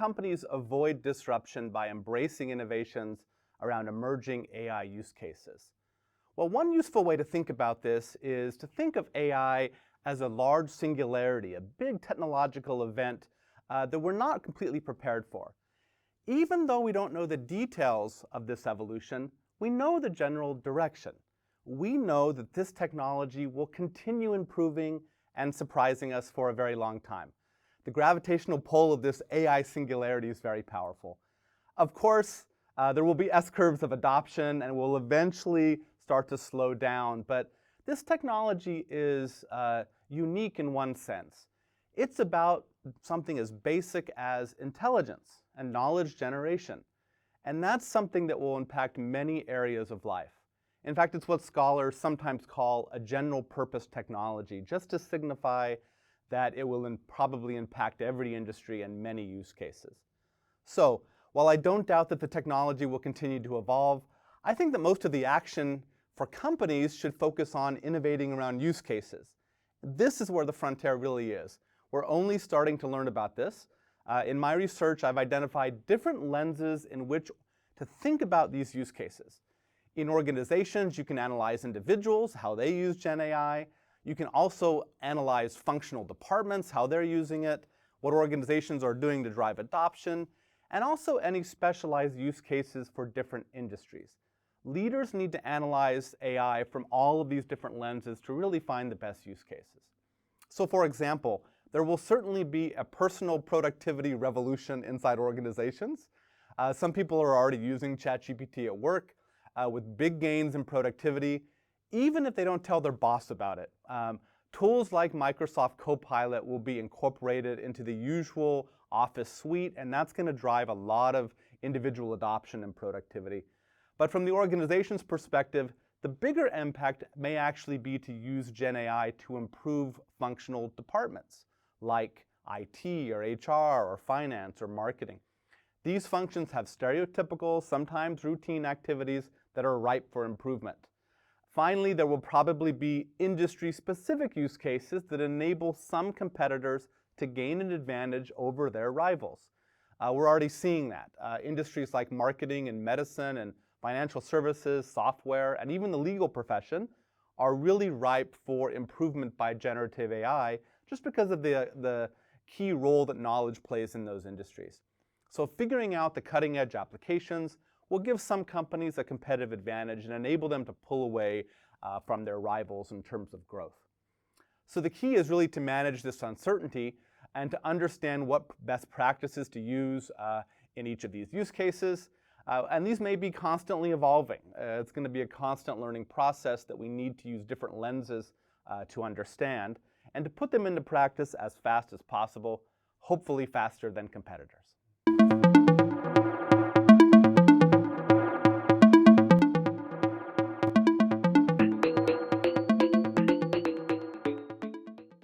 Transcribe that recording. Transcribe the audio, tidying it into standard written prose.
companies avoid disruption by embracing innovations around emerging AI use cases? Well, one useful way to think about this is to think of AI as a large singularity, a big technological event that we're not completely prepared for. Even though we don't know the details of this evolution, we know the general direction. We know that this technology will continue improving and surprising us for a very long time. The gravitational pull of this AI singularity is very powerful. Of course, there will be S-curves of adoption and will eventually start to slow down, but this technology is unique in one sense. It's about something as basic as intelligence and knowledge generation, and that's something that will impact many areas of life. In fact, it's what scholars sometimes call a general purpose technology, just to signify that it will probably impact every industry and many use cases. So, while I don't doubt that the technology will continue to evolve, I think that most of the action for companies should focus on innovating around use cases. This is where the frontier really is. We're only starting to learn about this. In my research, I've identified different lenses in which to think about these use cases. In organizations, you can analyze individuals, how they use GenAI. You can also analyze functional departments, how they're using it, what organizations are doing to drive adoption, and also any specialized use cases for different industries. Leaders need to analyze AI from all of these different lenses to really find the best use cases. So for example, there will certainly be a personal productivity revolution inside organizations. Some people are already using ChatGPT at work with big gains in productivity, even if they don't tell their boss about it. Tools like Microsoft Copilot will be incorporated into the usual Office suite, and that's going to drive a lot of individual adoption and productivity. But from the organization's perspective, the bigger impact may actually be to use GenAI to improve functional departments like IT or HR or finance or marketing. These functions have stereotypical, sometimes routine activities that are ripe for improvement. Finally, there will probably be industry-specific use cases that enable some competitors to gain an advantage over their rivals. We're already seeing that. Industries like marketing and medicine and financial services, software, and even the legal profession are really ripe for improvement by generative AI just because of the key role that knowledge plays in those industries. So figuring out the cutting-edge applications will give some companies a competitive advantage and enable them to pull away from their rivals in terms of growth. So the key is really to manage this uncertainty and to understand what best practices to use in each of these use cases. And these may be constantly evolving. It's going to be a constant learning process that we need to use different lenses to understand and to put them into practice as fast as possible, hopefully faster than competitors.